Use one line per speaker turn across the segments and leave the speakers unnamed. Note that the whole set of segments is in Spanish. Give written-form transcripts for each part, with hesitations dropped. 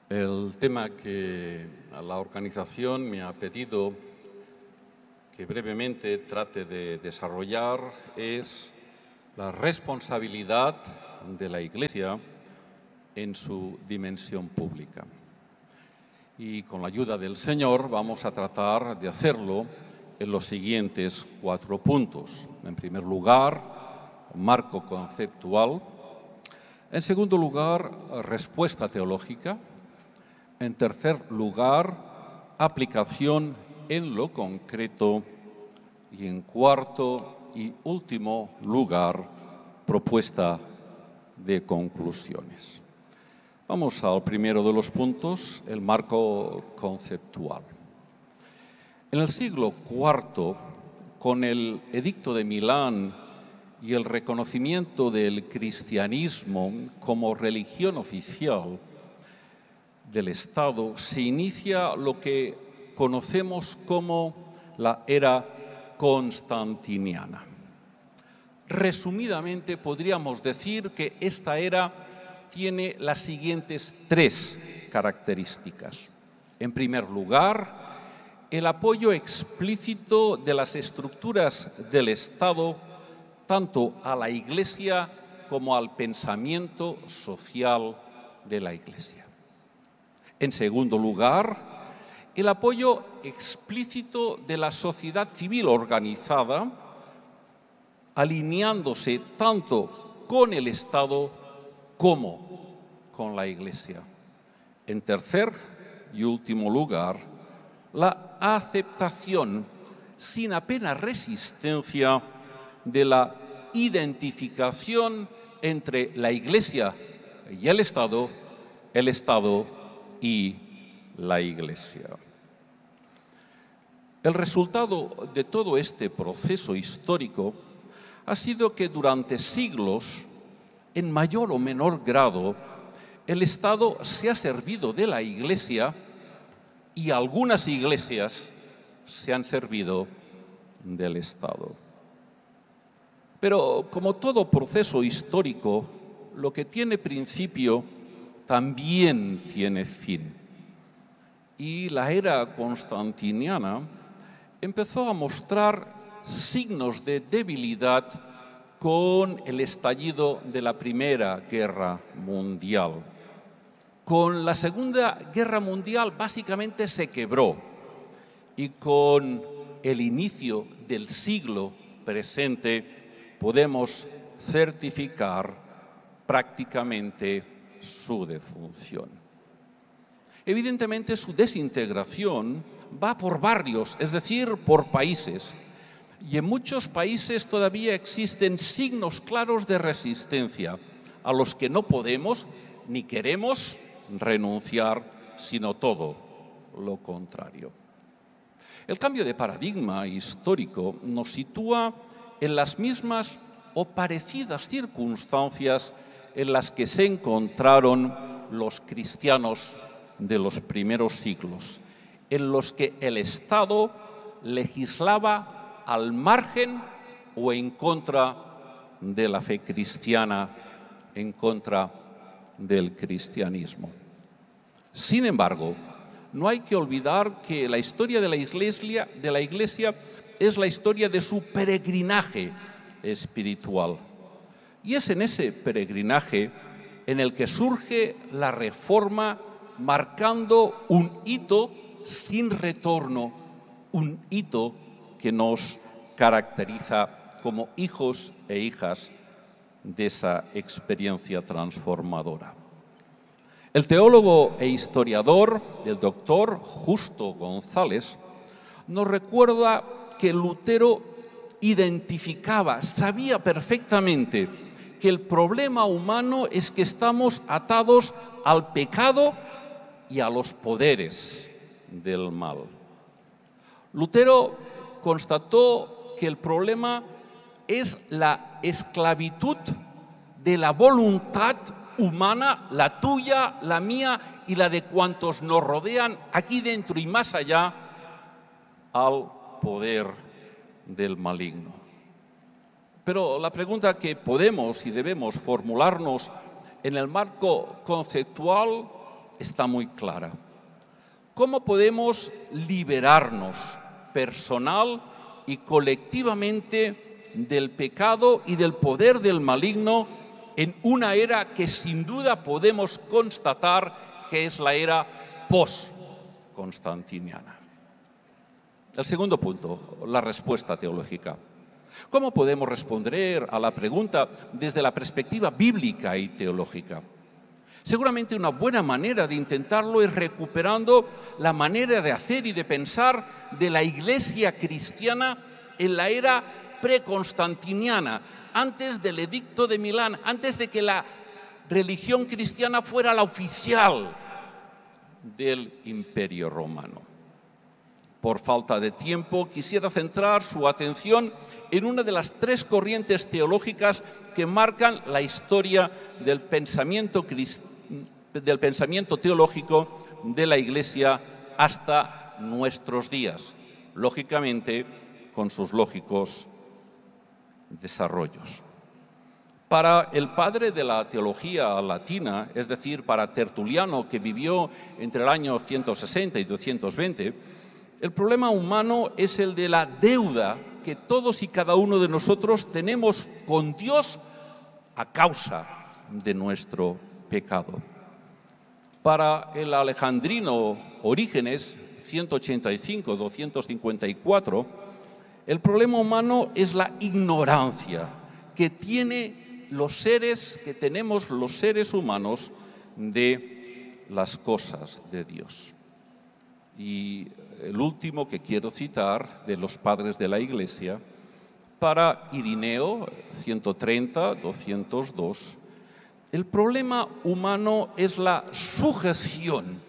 El tema que la organización me ha pedido que brevemente trate de desarrollar es la responsabilidad de la Iglesia en su dimensión pública. Y con la ayuda del Señor vamos a tratar de hacerlo en los siguientes 4 puntos. En primer lugar, marco conceptual. En segundo lugar, respuesta teológica. En tercer lugar, aplicación en lo concreto. Y en cuarto y último lugar, propuesta de conclusiones. Vamos al primero de los puntos, el marco conceptual. En el siglo IV, con el Edicto de Milán y el reconocimiento del cristianismo como religión oficial del Estado, se inicia lo que conocemos como la era constantiniana. Resumidamente, podríamos decir que esta era tiene las siguientes 3 características. En primer lugar, el apoyo explícito de las estructuras del Estado tanto a la Iglesia como al pensamiento social de la Iglesia. En segundo lugar, el apoyo explícito de la sociedad civil organizada, alineándose tanto con el Estado como con la Iglesia. En tercer y último lugar, la aceptación sin apenas resistencia de la identificación entre la Iglesia y el Estado y la Iglesia. El resultado de todo este proceso histórico ha sido que durante siglos, en mayor o menor grado, el Estado se ha servido de la Iglesia y algunas iglesias se han servido del Estado. Pero como todo proceso histórico, lo que tiene principio también tiene fin. Y la era constantiniana empezó a mostrar signos de debilidad con el estallido de la Primera Guerra Mundial. Con la Segunda Guerra Mundial básicamente se quebró y con el inicio del siglo presente podemos certificar prácticamente su defunción. Evidentemente su desintegración va por barrios, es decir, por países. Y en muchos países todavía existen signos claros de resistencia a los que no podemos ni queremos renunciar, sino todo lo contrario. El cambio de paradigma histórico nos sitúa en las mismas o parecidas circunstancias en las que se encontraron los cristianos de los primeros siglos, en los que el Estado legislaba al margen o en contra de la fe cristiana, en contra del cristianismo. Sin embargo, no hay que olvidar que la historia de la Iglesia es la historia de su peregrinaje espiritual. Y es en ese peregrinaje en el que surge la Reforma, marcando un hito sin retorno, un hito que nos caracteriza como hijos e hijas de esa experiencia transformadora. El teólogo e historiador, el doctor Justo González, nos recuerda que Lutero identificaba, sabía perfectamente que el problema humano es que estamos atados al pecado y a los poderes del mal. Lutero constató que el problema es la esclavitud de la voluntad humana, la tuya, la mía y la de cuantos nos rodean aquí dentro y más allá, al poder del maligno. Pero la pregunta que podemos y debemos formularnos en el marco conceptual está muy clara. ¿Cómo podemos liberarnos personal y colectivamente del pecado y del poder del maligno en una era que sin duda podemos constatar que es la era post-constantiniana? El segundo punto, la respuesta teológica. ¿Cómo podemos responder a la pregunta desde la perspectiva bíblica y teológica? Seguramente una buena manera de intentarlo es recuperando la manera de hacer y de pensar de la Iglesia cristiana en la era preconstantiniana, antes del Edicto de Milán, antes de que la religión cristiana fuera la oficial del Imperio Romano. Por falta de tiempo, quisiera centrar su atención en una de las tres corrientes teológicas que marcan la historia del pensamiento teológico de la Iglesia hasta nuestros días, lógicamente con sus lógicos desarrollos. Para el padre de la teología latina, es decir, para Tertuliano, que vivió entre el año 160 y 220, el problema humano es el de la deuda que todos y cada uno de nosotros tenemos con Dios a causa de nuestro pecado. Para el alejandrino Orígenes, 185-254, el problema humano es la ignorancia que tenemos los seres humanos de las cosas de Dios. Y el último que quiero citar de los padres de la Iglesia, para Irineo, 130-202, el problema humano es la sujeción,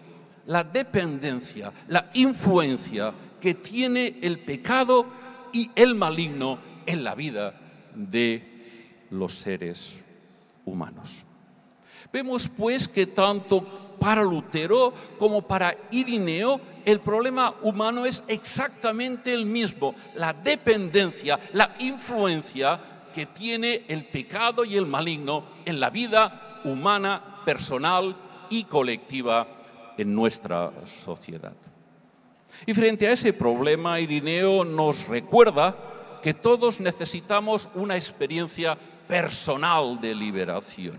la dependencia, la influencia que tiene el pecado y el maligno en la vida de los seres humanos. Vemos pues que tanto para Lutero como para Irineo el problema humano es exactamente el mismo, la dependencia, la influencia que tiene el pecado y el maligno en la vida humana, personal y colectiva en nuestra sociedad. Y frente a ese problema, Irineo nos recuerda que todos necesitamos una experiencia personal de liberación.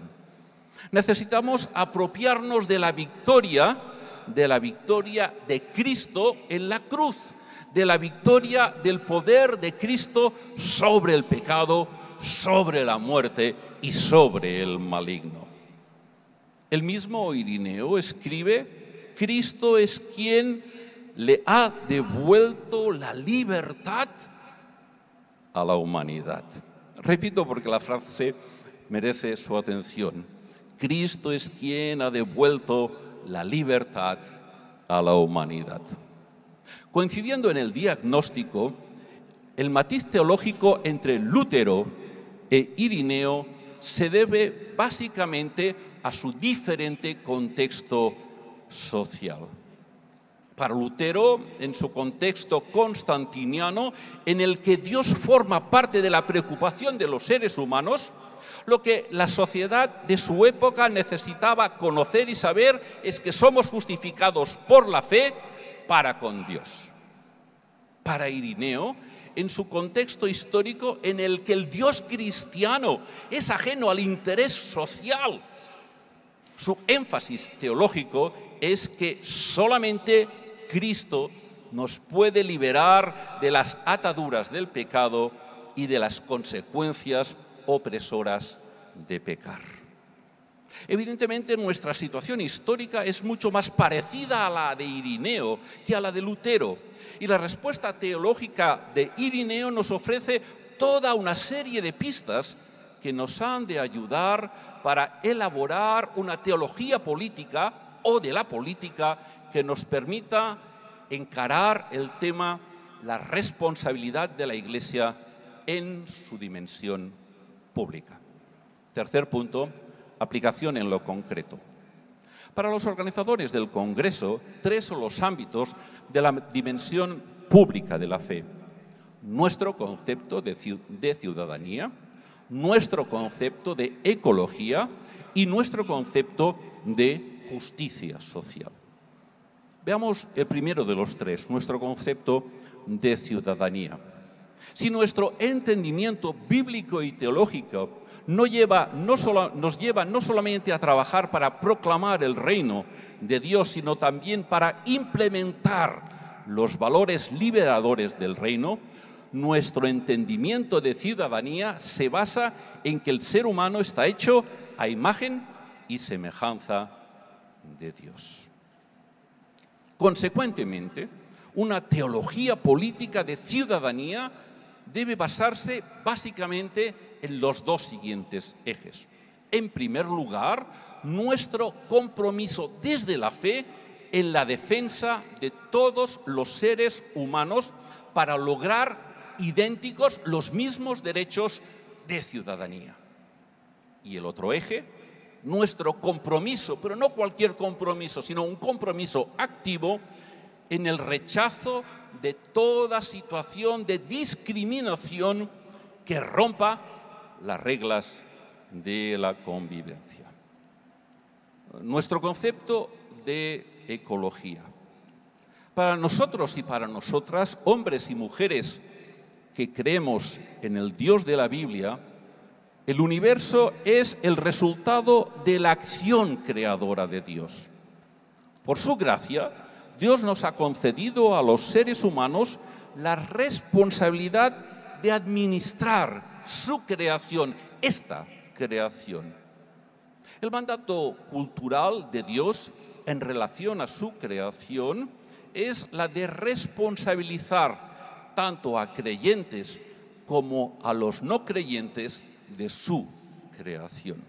Necesitamos apropiarnos de la victoria de Cristo en la cruz, de la victoria del poder de Cristo sobre el pecado, sobre la muerte y sobre el maligno. El mismo Irineo escribe: Cristo es quien le ha devuelto la libertad a la humanidad. Repito porque la frase merece su atención. Cristo es quien ha devuelto la libertad a la humanidad. Coincidiendo en el diagnóstico, el matiz teológico entre Lutero e Irineo se debe básicamente a su diferente contexto social. Para Lutero, en su contexto constantiniano, en el que Dios forma parte de la preocupación de los seres humanos, lo que la sociedad de su época necesitaba conocer y saber es que somos justificados por la fe para con Dios. Para Irineo, en su contexto histórico en el que el Dios cristiano es ajeno al interés social, su énfasis teológico es que solamente Cristo nos puede liberar de las ataduras del pecado y de las consecuencias opresoras de pecar. Evidentemente, nuestra situación histórica es mucho más parecida a la de Irineo que a la de Lutero, y la respuesta teológica de Irineo nos ofrece toda una serie de pistas que nos han de ayudar para elaborar una teología política o de la política que nos permita encarar el tema, la responsabilidad de la Iglesia en su dimensión pública. Tercer punto, aplicación en lo concreto. Para los organizadores del Congreso, tres son los ámbitos de la dimensión pública de la fe: nuestro concepto de ciudadanía, nuestro concepto de ecología y nuestro concepto de justicia social. Veamos el primero de los tres, nuestro concepto de ciudadanía. Si nuestro entendimiento bíblico y teológico nos lleva no solamente a trabajar para proclamar el reino de Dios, sino también para implementar los valores liberadores del reino, nuestro entendimiento de ciudadanía se basa en que el ser humano está hecho a imagen y semejanza de Dios. Consecuentemente, una teología política de ciudadanía debe basarse básicamente en los dos siguientes ejes. En primer lugar, nuestro compromiso desde la fe en la defensa de todos los seres humanos para lograr idénticos los mismos derechos de ciudadanía. Y el otro eje, nuestro compromiso, pero no cualquier compromiso, sino un compromiso activo en el rechazo de toda situación de discriminación que rompa las reglas de la convivencia. Nuestro concepto de ecología. Para nosotros y para nosotras, hombres y mujeres que creemos en el Dios de la Biblia, el universo es el resultado de la acción creadora de Dios. Por su gracia, Dios nos ha concedido a los seres humanos la responsabilidad de administrar su creación, esta creación. El mandato cultural de Dios en relación a su creación es la de responsabilizar tanto a creyentes como a los no creyentes de su creación.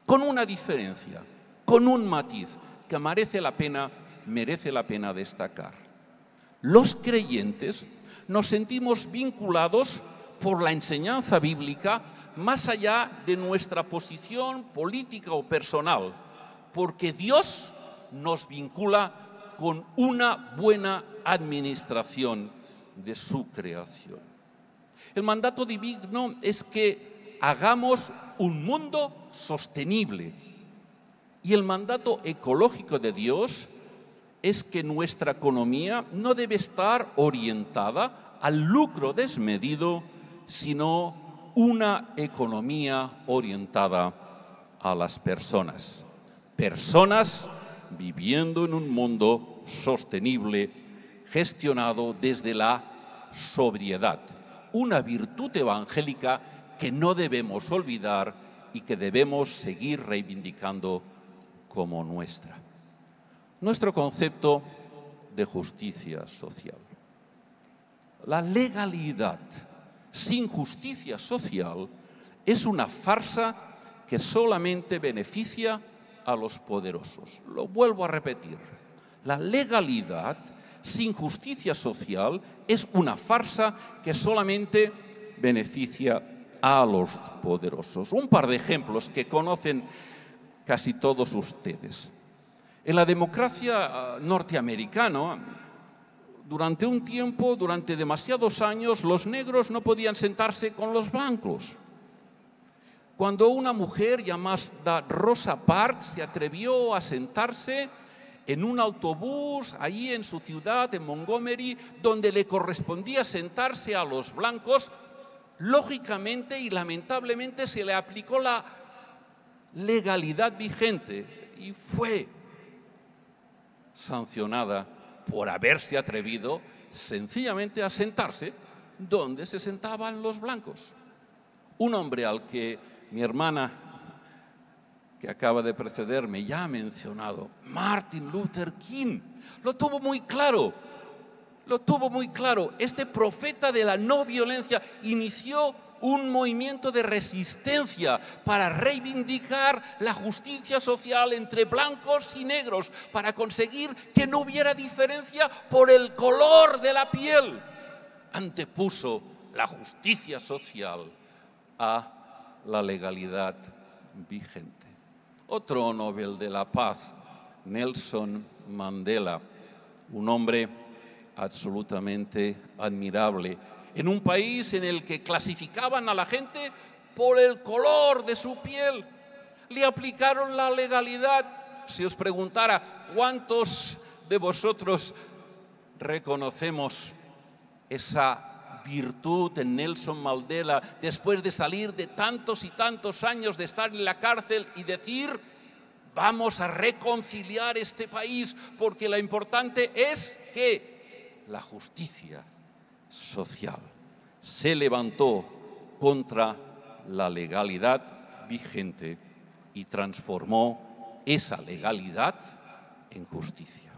Con una diferencia, con un matiz que merece la pena destacar. Los creyentes nos sentimos vinculados por la enseñanza bíblica más allá de nuestra posición política o personal, porque Dios nos vincula con una buena administración de su creación. El mandato divino es que hagamos un mundo sostenible y el mandato ecológico de Dios es que nuestra economía no debe estar orientada al lucro desmedido, sino una economía orientada a las personas. Personas viviendo en un mundo sostenible, gestionado desde la sobriedad. Una virtud evangélica que no debemos olvidar y que debemos seguir reivindicando como nuestra. Nuestro concepto de justicia social. La legalidad sin justicia social es una farsa que solamente beneficia a los poderosos. Lo vuelvo a repetir. La legalidad sin justicia social es una farsa que solamente beneficia a los poderosos. Un par de ejemplos que conocen casi todos ustedes. En la democracia norteamericana, durante un tiempo, durante demasiados años, los negros no podían sentarse con los blancos. Cuando una mujer llamada Rosa Parks se atrevió a sentarse en un autobús allí en su ciudad, en Montgomery, donde le correspondía sentarse a los blancos, lógicamente y lamentablemente se le aplicó la legalidad vigente y fue sancionada por haberse atrevido sencillamente a sentarse donde se sentaban los blancos. Un hombre al que mi hermana, que acaba de precederme, ya ha mencionado, Martin Luther King, lo tuvo muy claro. Este profeta de la no violencia inició un movimiento de resistencia para reivindicar la justicia social entre blancos y negros, para conseguir que no hubiera diferencia por el color de la piel. Antepuso la justicia social a la legalidad vigente. Otro Nobel de la Paz, Nelson Mandela, un hombre absolutamente admirable, en un país en el que clasificaban a la gente por el color de su piel. Le aplicaron la legalidad si os preguntara cuántos de vosotros reconocemos esa virtud en Nelson Mandela después de salir de tantos y tantos años de estar en la cárcel y decir: vamos a reconciliar este país porque lo importante es que la justicia social se levantó contra la legalidad vigente y transformó esa legalidad en justicia.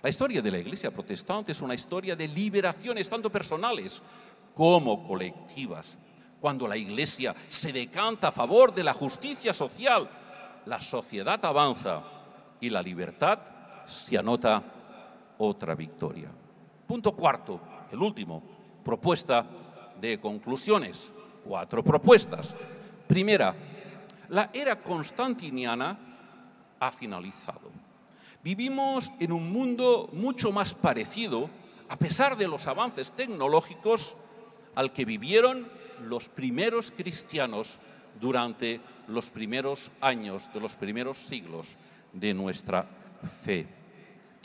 La historia de la Iglesia protestante es una historia de liberaciones tanto personales como colectivas. Cuando la Iglesia se decanta a favor de la justicia social, la sociedad avanza y la libertad se anota otra victoria. Punto cuarto, el último, propuesta de conclusiones. 4 propuestas. Primera, la era constantiniana ha finalizado. Vivimos en un mundo mucho más parecido, a pesar de los avances tecnológicos, al que vivieron los primeros cristianos durante los primeros años de los primeros siglos de nuestra fe.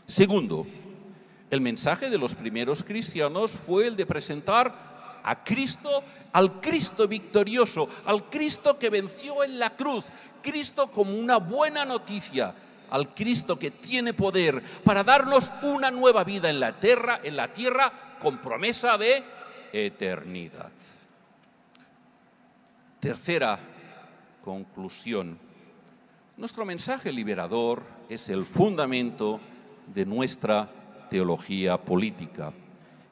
Segundo, el mensaje de los primeros cristianos fue el de presentar a Cristo, al Cristo victorioso, al Cristo que venció en la cruz, Cristo como una buena noticia, al Cristo que tiene poder para darnos una nueva vida en la tierra con promesa de eternidad. Tercera conclusión. Nuestro mensaje liberador es el fundamento de nuestra teología política,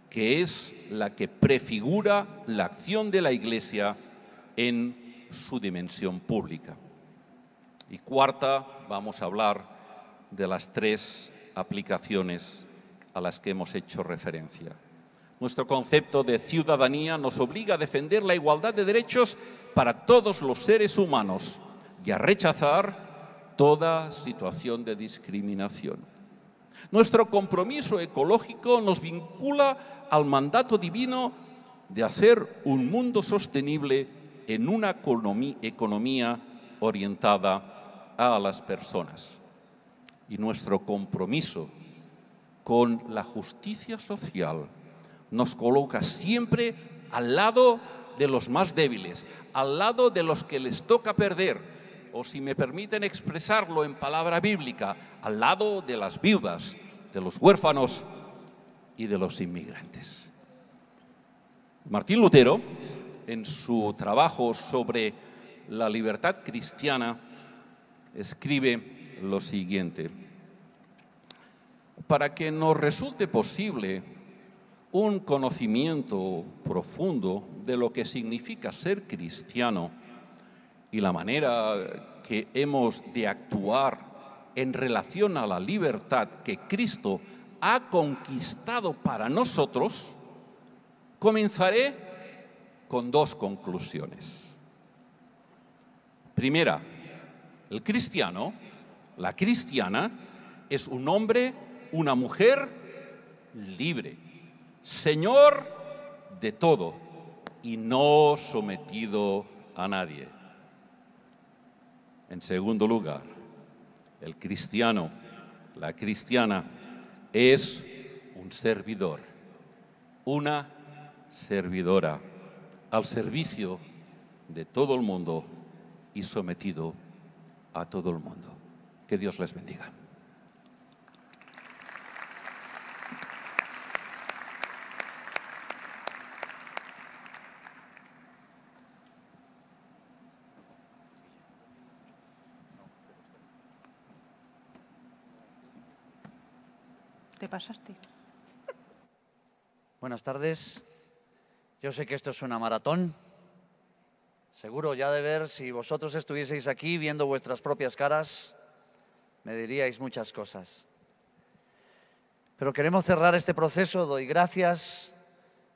que es la que prefigura la acción de la Iglesia en su dimensión pública. Y cuarta, vamos a hablar de las 3 aplicaciones a las que hemos hecho referencia. Nuestro concepto de ciudadanía nos obliga a defender la igualdad de derechos para todos los seres humanos y a rechazar toda situación de discriminación. Nuestro compromiso ecológico nos vincula al mandato divino de hacer un mundo sostenible en una economía orientada a las personas. Y nuestro compromiso con la justicia social nos coloca siempre al lado de los más débiles, al lado de los que les toca perder, o si me permiten expresarlo en palabra bíblica, al lado de las viudas, de los huérfanos y de los inmigrantes. Martín Lutero, en su trabajo sobre la libertad cristiana, escribe lo siguiente: para que nos resulte posible un conocimiento profundo de lo que significa ser cristiano y la manera que hemos de actuar en relación a la libertad que Cristo ha conquistado para nosotros, comenzaré con 2 conclusiones. Primera, el cristiano, la cristiana, es un hombre, una mujer libre, señor de todo y no sometido a nadie. En segundo lugar, el cristiano, la cristiana, es un servidor, una servidora, al servicio de todo el mundo y sometido a todo el mundo. Que Dios les bendiga.
Te pasaste.
Buenas tardes. Yo sé que esto es una maratón. Seguro ya de ver, si vosotros estuvieseis aquí viendo vuestras propias caras, me diríais muchas cosas. Pero queremos cerrar este proceso. Doy gracias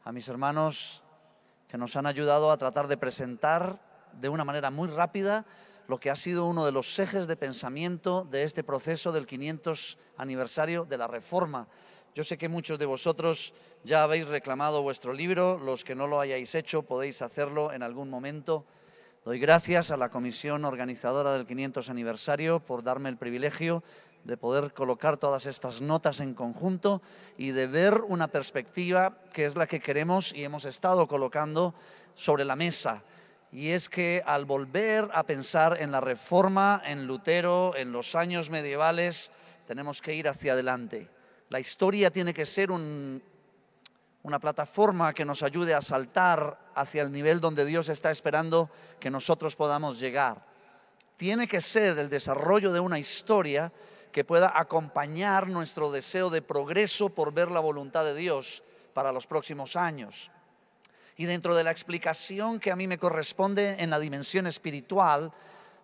a mis hermanos que nos han ayudado a tratar de presentar de una manera muy rápida lo que ha sido uno de los ejes de pensamiento de este proceso del 500 aniversario de la Reforma. Yo sé que muchos de vosotros ya habéis reclamado vuestro libro, los que no lo hayáis hecho podéis hacerlo en algún momento, Doy gracias a la comisión organizadora del 500 aniversario por darme el privilegio de poder colocar todas estas notas en conjunto y de ver una perspectiva que es la que queremos y hemos estado colocando sobre la mesa. Y es que al volver a pensar en la reforma, en Lutero, en los años medievales, tenemos que ir hacia adelante. La historia tiene que ser una plataforma que nos ayude a saltar hacia el nivel donde Dios está esperando que nosotros podamos llegar. Tiene que ser el desarrollo de una historia que pueda acompañar nuestro deseo de progreso por ver la voluntad de Dios para los próximos años. Y dentro de la explicación que a mí me corresponde en la dimensión espiritual,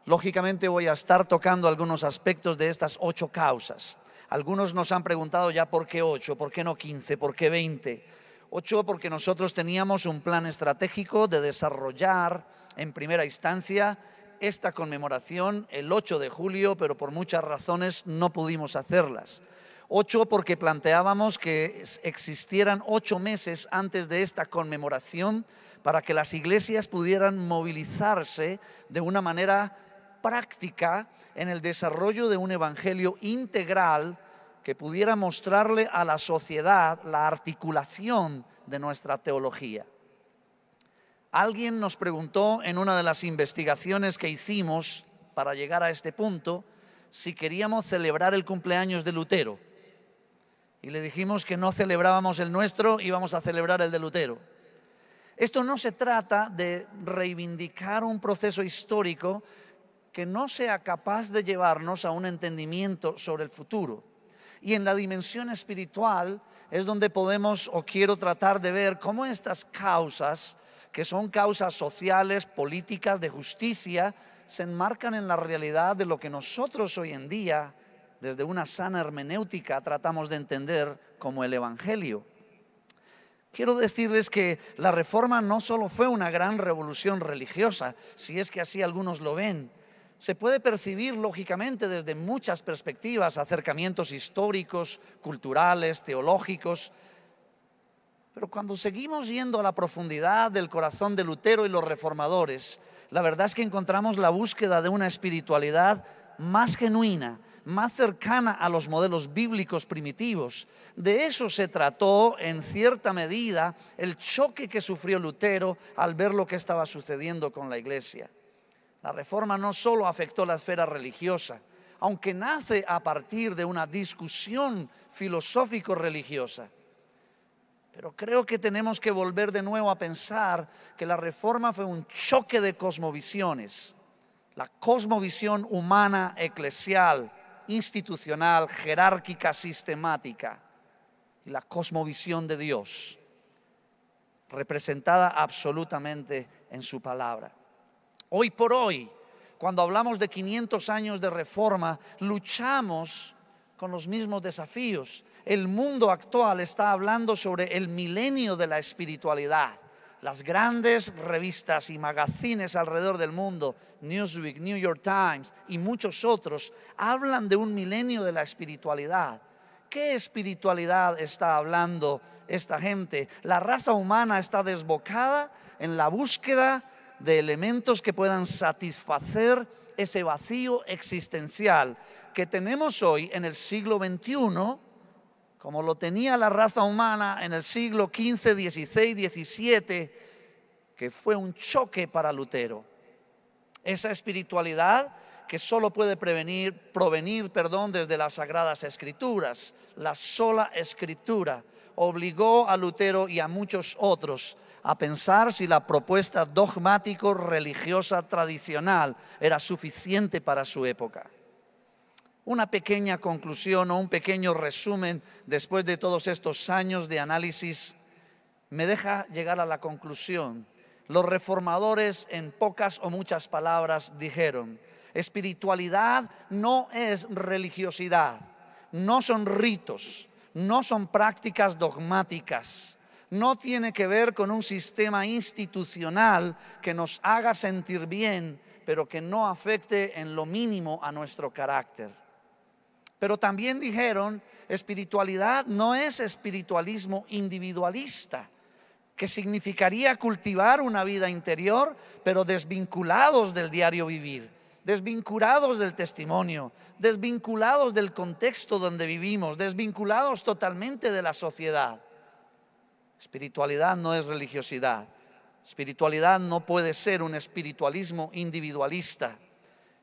lógicamente voy a estar tocando algunos aspectos de estas 8 causas. Algunos nos han preguntado ya por qué 8, por qué no 15, por qué 20. 8 porque nosotros teníamos un plan estratégico de desarrollar en primera instancia esta conmemoración el 8 de julio, pero por muchas razones no pudimos hacerlas. 8 porque planteábamos que existieran 8 meses antes de esta conmemoración para que las iglesias pudieran movilizarse de una manera práctica en el desarrollo de un evangelio integral que pudiera mostrarle a la sociedad la articulación de nuestra teología. Alguien nos preguntó en una de las investigaciones que hicimos para llegar a este punto si queríamos celebrar el cumpleaños de Lutero. Y le dijimos que no celebrábamos el nuestro, íbamos a celebrar el de Lutero. Esto no se trata de reivindicar un proceso histórico que no sea capaz de llevarnos a un entendimiento sobre el futuro. Y en la dimensión espiritual es donde podemos o quiero tratar de ver cómo estas causas, que son causas sociales, políticas, de justicia, se enmarcan en la realidad de lo que nosotros hoy en día, desde una sana hermenéutica, tratamos de entender como el Evangelio. Quiero decirles que la Reforma no solo fue una gran revolución religiosa, si es que así algunos lo ven. Se puede percibir lógicamente desde muchas perspectivas, acercamientos históricos, culturales, teológicos. Pero cuando seguimos yendo a la profundidad del corazón de Lutero y los reformadores, la verdad es que encontramos la búsqueda de una espiritualidad más genuina, más cercana a los modelos bíblicos primitivos. De eso se trató en cierta medida el choque que sufrió Lutero al ver lo que estaba sucediendo con la iglesia. La reforma no solo afectó la esfera religiosa, aunque nace a partir de una discusión filosófico-religiosa. Pero creo que tenemos que volver de nuevo a pensar que la reforma fue un choque de cosmovisiones. La cosmovisión humana, eclesial, institucional, jerárquica, sistemática, y la cosmovisión de Dios, representada absolutamente en su palabra. Hoy por hoy, cuando hablamos de 500 años de reforma, luchamos con los mismos desafíos. El mundo actual está hablando sobre el milenio de la espiritualidad. Las grandes revistas y magazines alrededor del mundo, Newsweek, New York Times y muchos otros, hablan de un milenio de la espiritualidad. ¿Qué espiritualidad está hablando esta gente? La raza humana está desbocada en la búsqueda de elementos que puedan satisfacer ese vacío existencial que tenemos hoy en el siglo XXI, como lo tenía la raza humana en el siglo XV, XVI, XVII, que fue un choque para Lutero. Esa espiritualidad que solo puede provenir desde las Sagradas Escrituras. La sola Escritura obligó a Lutero y a muchos otros a pensar si la propuesta dogmático-religiosa tradicional era suficiente para su época. Una pequeña conclusión o un pequeño resumen después de todos estos años de análisis me deja llegar a la conclusión. Los reformadores, en pocas o muchas palabras, dijeron: espiritualidad no es religiosidad, no son ritos, no son prácticas dogmáticas, no tiene que ver con un sistema institucional que nos haga sentir bien, pero que no afecte en lo mínimo a nuestro carácter. Pero también dijeron, espiritualidad no es espiritualismo individualista, que significaría cultivar una vida interior, pero desvinculados del diario vivir, desvinculados del testimonio, desvinculados del contexto donde vivimos, desvinculados totalmente de la sociedad. Espiritualidad no es religiosidad. Espiritualidad no puede ser un espiritualismo individualista,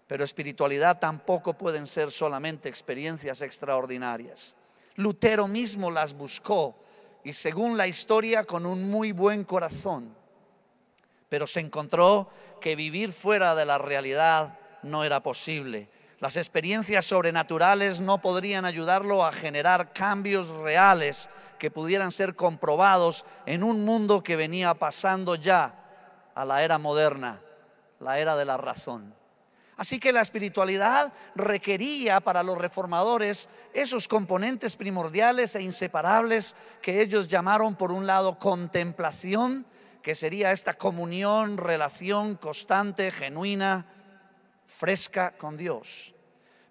pero espiritualidad tampoco pueden ser solamente experiencias extraordinarias. Lutero mismo las buscó y, según la historia, con un muy buen corazón, pero se encontró que vivir fuera de la realidad no era posible. Las experiencias sobrenaturales no podrían ayudarlo a generar cambios reales que pudieran ser comprobados en un mundo que venía pasando ya a la era moderna, la era de la razón. Así que la espiritualidad requería para los reformadores esos componentes primordiales e inseparables que ellos llamaron, por un lado, contemplación, que sería esta comunión, relación constante, genuina, fresca con Dios.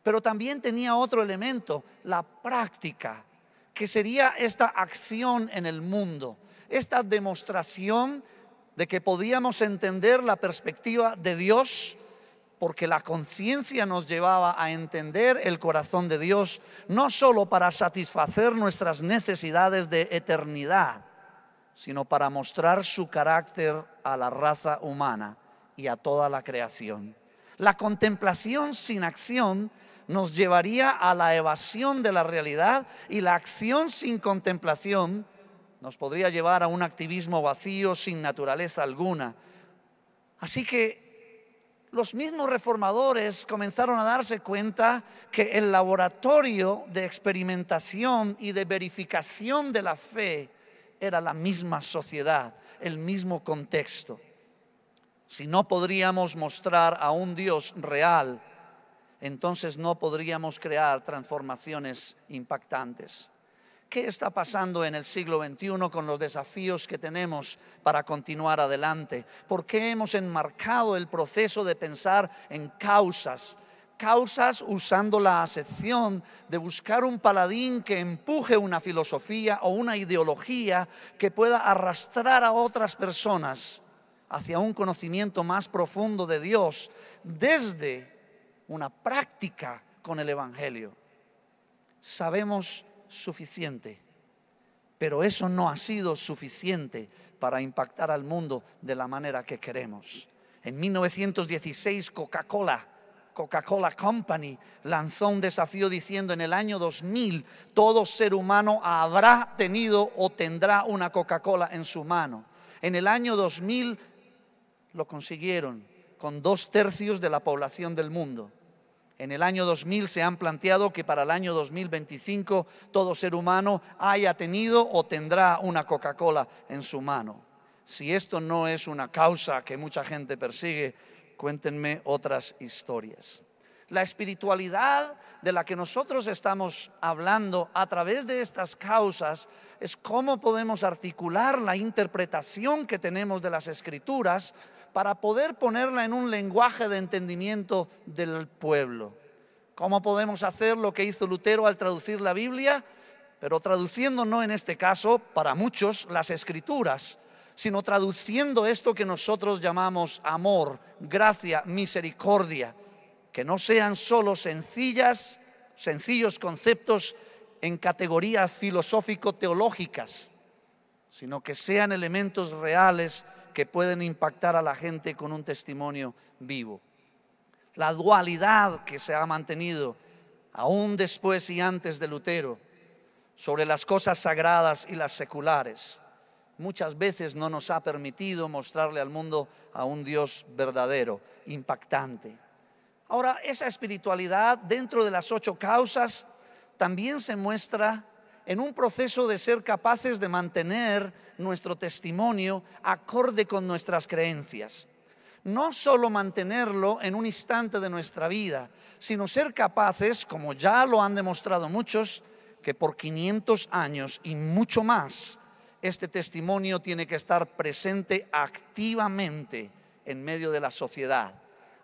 Pero también tenía otro elemento, la práctica, que sería esta acción en el mundo, esta demostración de que podíamos entender la perspectiva de Dios, porque la conciencia nos llevaba a entender el corazón de Dios, no solo para satisfacer nuestras necesidades de eternidad, sino para mostrar su carácter a la raza humana y a toda la creación. La contemplación sin acción nos llevaría a la evasión de la realidad, y la acción sin contemplación nos podría llevar a un activismo vacío sin naturaleza alguna. Así que los mismos reformadores comenzaron a darse cuenta que el laboratorio de experimentación y de verificación de la fe era la misma sociedad, el mismo contexto. Si no podríamos mostrar a un Dios real, entonces no podríamos crear transformaciones impactantes. ¿Qué está pasando en el siglo XXI con los desafíos que tenemos para continuar adelante? ¿Por qué hemos enmarcado el proceso de pensar en causas? Causas usando la acepción de buscar un paladín que empuje una filosofía o una ideología que pueda arrastrar a otras personas hacia un conocimiento más profundo de Dios desde una práctica con el Evangelio. Sabemos suficiente, pero eso no ha sido suficiente para impactar al mundo de la manera que queremos. En 1916 Coca-Cola Company lanzó un desafío diciendo: en el año 2000 todo ser humano habrá tenido o tendrá una Coca-Cola en su mano. En el año 2000 lo consiguieron con 2/3 de la población del mundo. En el año 2000 se han planteado que para el año 2025 todo ser humano haya tenido o tendrá una Coca-Cola en su mano. Si esto no es una causa que mucha gente persigue, cuéntenme otras historias. La espiritualidad de la que nosotros estamos hablando a través de estas causas es cómo podemos articular la interpretación que tenemos de las Escrituras para poder ponerla en un lenguaje de entendimiento del pueblo. ¿Cómo podemos hacer lo que hizo Lutero al traducir la Biblia? Pero traduciendo no en este caso, para muchos, las Escrituras, sino traduciendo esto que nosotros llamamos amor, gracia, misericordia, que no sean solo sencillos conceptos en categorías filosófico-teológicas, sino que sean elementos reales que pueden impactar a la gente con un testimonio vivo. La dualidad que se ha mantenido aún después y antes de Lutero sobre las cosas sagradas y las seculares muchas veces no nos ha permitido mostrarle al mundo a un Dios verdadero, impactante. Ahora, esa espiritualidad dentro de las 8 causas también se muestra en un proceso de ser capaces de mantener nuestro testimonio acorde con nuestras creencias. No solo mantenerlo en un instante de nuestra vida, sino ser capaces, como ya lo han demostrado muchos, que por 500 años y mucho más, este testimonio tiene que estar presente activamente en medio de la sociedad.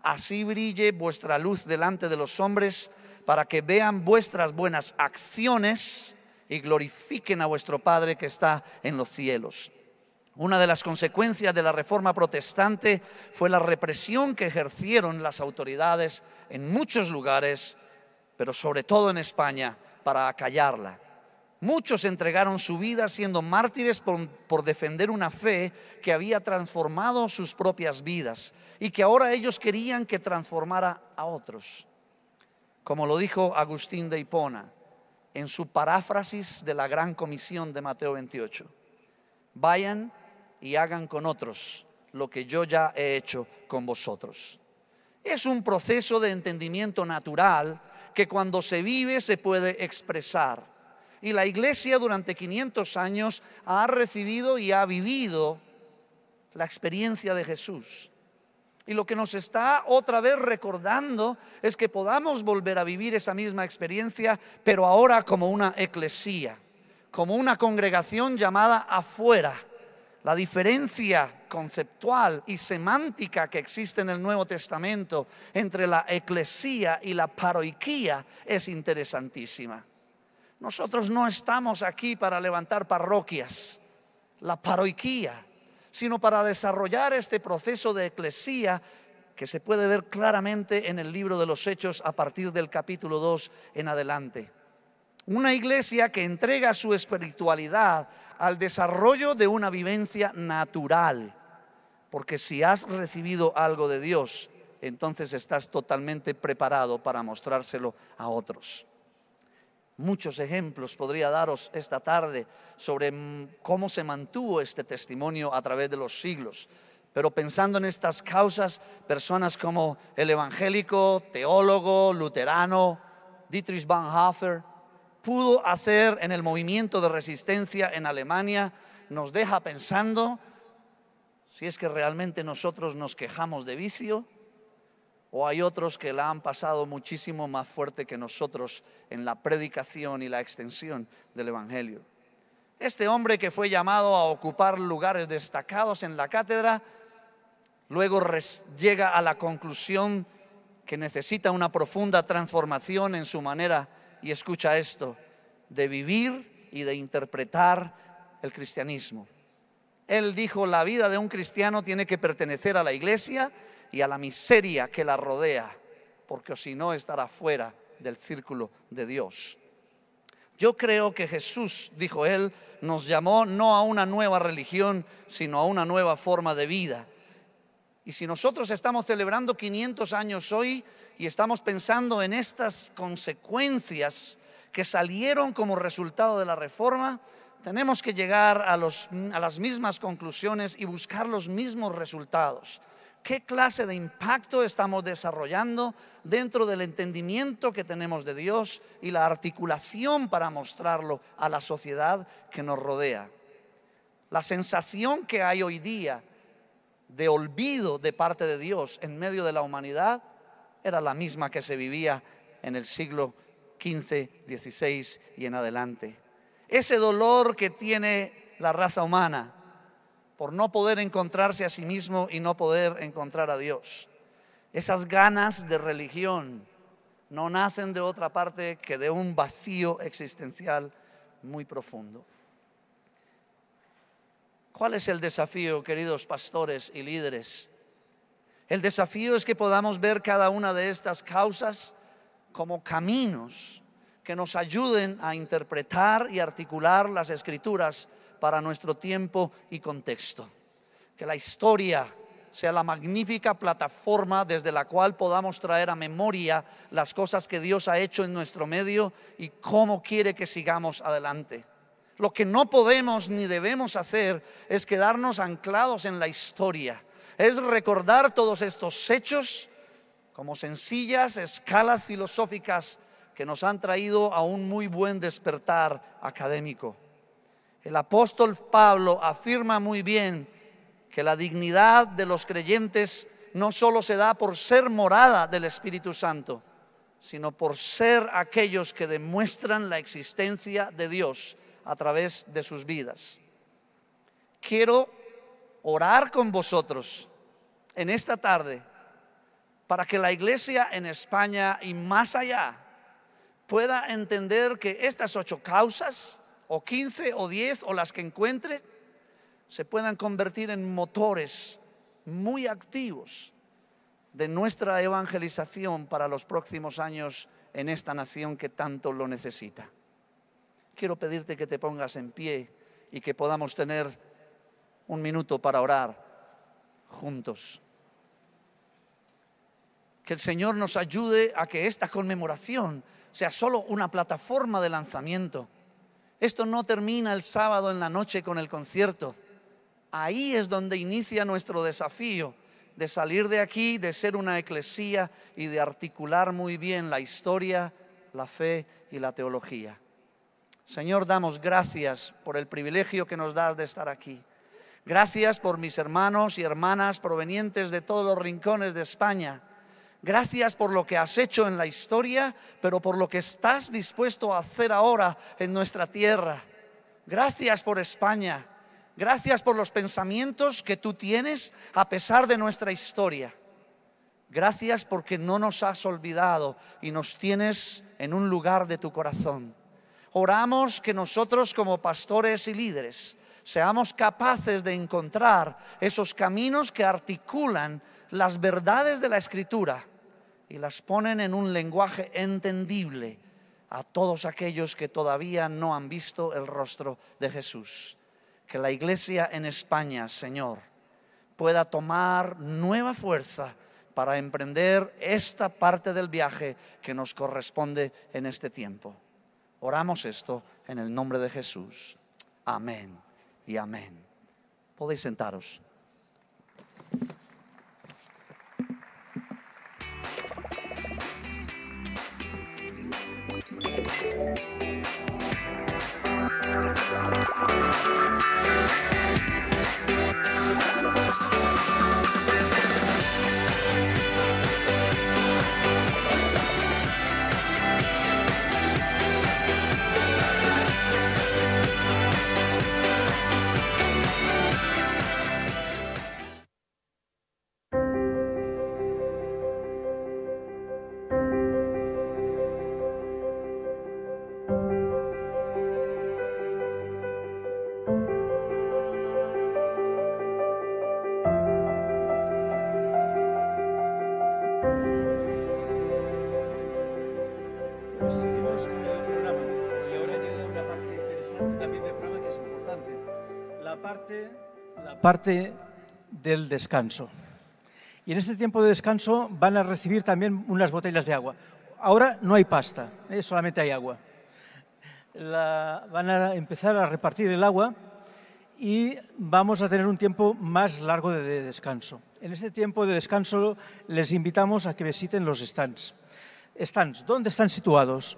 Así brille vuestra luz delante de los hombres, para que vean vuestras buenas acciones y glorifiquen a vuestro Padre que está en los cielos. Una de las consecuencias de la Reforma Protestante fue la represión que ejercieron las autoridades en muchos lugares, pero sobre todo en España, para acallarla. Muchos entregaron su vida siendo mártires por defender una fe que había transformado sus propias vidas y que ahora ellos querían que transformara a otros. Como lo dijo Agustín de Hipona en su paráfrasis de la Gran Comisión de Mateo 28. Vayan y hagan con otros lo que yo ya he hecho con vosotros. Es un proceso de entendimiento natural que cuando se vive se puede expresar. Y la Iglesia durante 500 años ha recibido y ha vivido la experiencia de Jesús. Y lo que nos está otra vez recordando es que podamos volver a vivir esa misma experiencia, pero ahora como una eclesía, como una congregación llamada afuera. La diferencia conceptual y semántica que existe en el Nuevo Testamento entre la eclesía y la paroiquía es interesantísima. Nosotros no estamos aquí para levantar parroquias, la paroiquía, sino para desarrollar este proceso de eclesía que se puede ver claramente en el libro de los Hechos a partir del capítulo 2 en adelante. Una iglesia que entrega su espiritualidad al desarrollo de una vivencia natural, porque si has recibido algo de Dios, entonces estás totalmente preparado para mostrárselo a otros. Muchos ejemplos podría daros esta tarde sobre cómo se mantuvo este testimonio a través de los siglos. Pero pensando en estas causas, personas como el evangélico, teólogo, luterano, Dietrich Bonhoeffer, pudo hacer en el movimiento de resistencia en Alemania, nos deja pensando si es que realmente nosotros nos quejamos de vicio o hay otros que la han pasado muchísimo más fuerte que nosotros en la predicación y la extensión del evangelio. Este hombre que fue llamado a ocupar lugares destacados en la cátedra, luego llega a la conclusión que necesita una profunda transformación en su manera, y escucha esto, de vivir y de interpretar el cristianismo. Él dijo: la vida de un cristiano tiene que pertenecer a la iglesia y a la miseria que la rodea, porque si no estará fuera del círculo de Dios. Yo creo que Jesús, dijo él, nos llamó no a una nueva religión, sino a una nueva forma de vida. Y si nosotros estamos celebrando 500 años hoy y estamos pensando en estas consecuencias que salieron como resultado de la reforma, tenemos que llegar a las mismas conclusiones y buscar los mismos resultados. ¿Qué clase de impacto estamos desarrollando dentro del entendimiento que tenemos de Dios y la articulación para mostrarlo a la sociedad que nos rodea? La sensación que hay hoy día de olvido de parte de Dios en medio de la humanidad era la misma que se vivía en el siglo XV, XVI y en adelante. Ese dolor que tiene la raza humana por no poder encontrarse a sí mismo y no poder encontrar a Dios. Esas ganas de religión no nacen de otra parte que de un vacío existencial muy profundo. ¿Cuál es el desafío, queridos pastores y líderes? El desafío es que podamos ver cada una de estas causas como caminos que nos ayuden a interpretar y articular las Escrituras para nuestro tiempo y contexto. Que la historia sea la magnífica plataforma desde la cual podamos traer a memoria las cosas que Dios ha hecho en nuestro medio y cómo quiere que sigamos adelante. Lo que no podemos ni debemos hacer es quedarnos anclados en la historia. Es recordar todos estos hechos como sencillas escalas filosóficas que nos han traído a un muy buen despertar académico. El apóstol Pablo afirma muy bien que la dignidad de los creyentes no solo se da por ser morada del Espíritu Santo, sino por ser aquellos que demuestran la existencia de Dios a través de sus vidas. Quiero orar con vosotros en esta tarde para que la iglesia en España y más allá pueda entender que estas 8 causas, o 15 o 10 o las que encuentre, se puedan convertir en motores muy activos de nuestra evangelización para los próximos años en esta nación que tanto lo necesita. Quiero pedirte que te pongas en pie y que podamos tener un minuto para orar juntos. Que el Señor nos ayude a que esta conmemoración sea solo una plataforma de lanzamiento. Esto no termina el sábado en la noche con el concierto. Ahí es donde inicia nuestro desafío de salir de aquí, de ser una eclesía y de articular muy bien la historia, la fe y la teología. Señor, damos gracias por el privilegio que nos das de estar aquí. Gracias por mis hermanos y hermanas provenientes de todos los rincones de España. Gracias por lo que has hecho en la historia, pero por lo que estás dispuesto a hacer ahora en nuestra tierra. Gracias por España. Gracias por los pensamientos que tú tienes a pesar de nuestra historia. Gracias porque no nos has olvidado y nos tienes en un lugar de tu corazón. Oramos que nosotros como pastores y líderes seamos capaces de encontrar esos caminos que articulan las verdades de la Escritura y las ponen en un lenguaje entendible a todos aquellos que todavía no han visto el rostro de Jesús. Que la iglesia en España, Señor, pueda tomar nueva fuerza para emprender esta parte del viaje que nos corresponde en este tiempo. Oramos esto en el nombre de Jesús. Amén y amén. Podéis sentaros.
Seguimos con el programa y ahora llega una parte interesante también del programa que es importante, la parte del descanso. Y en este tiempo de descanso van a recibir también unas botellas de agua. Ahora no hay pasta, solamente hay agua. Van a empezar a repartir el agua y vamos a tener un tiempo más largo de descanso. En este tiempo de descanso les invitamos a que visiten los stands. ¿Dónde están situados?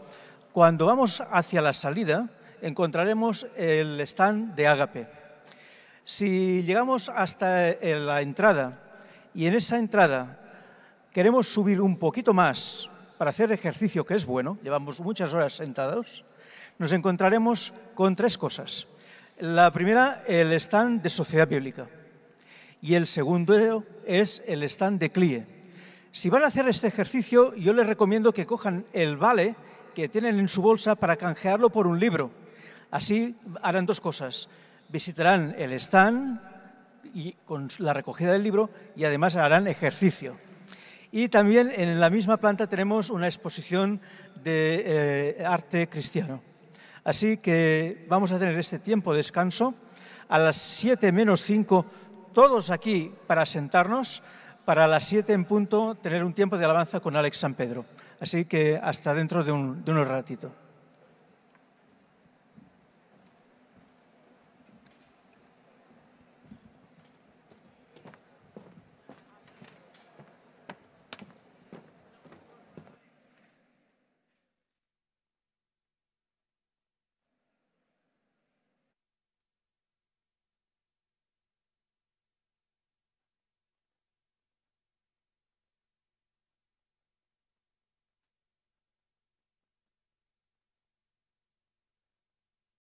Cuando vamos hacia la salida encontraremos el stand de Ágape. Si llegamos hasta la entrada y en esa entrada queremos subir un poquito más para hacer ejercicio, que es bueno, llevamos muchas horas sentados, nos encontraremos con tres cosas. La primera, el stand de Sociedad Bíblica, y el segundo es el stand de CLIE. Si van a hacer este ejercicio, yo les recomiendo que cojan el vale que tienen en su bolsa para canjearlo por un libro. Así harán dos cosas. Visitarán el stand y con la recogida del libro y además harán ejercicio. Y también en la misma planta tenemos una exposición de arte cristiano. Así que vamos a tener este tiempo de descanso. A las 7 menos 5, todos aquí para sentarnos. Para las 7 en punto, tener un tiempo de alabanza con Alex San Pedro. Así que hasta dentro de un ratito.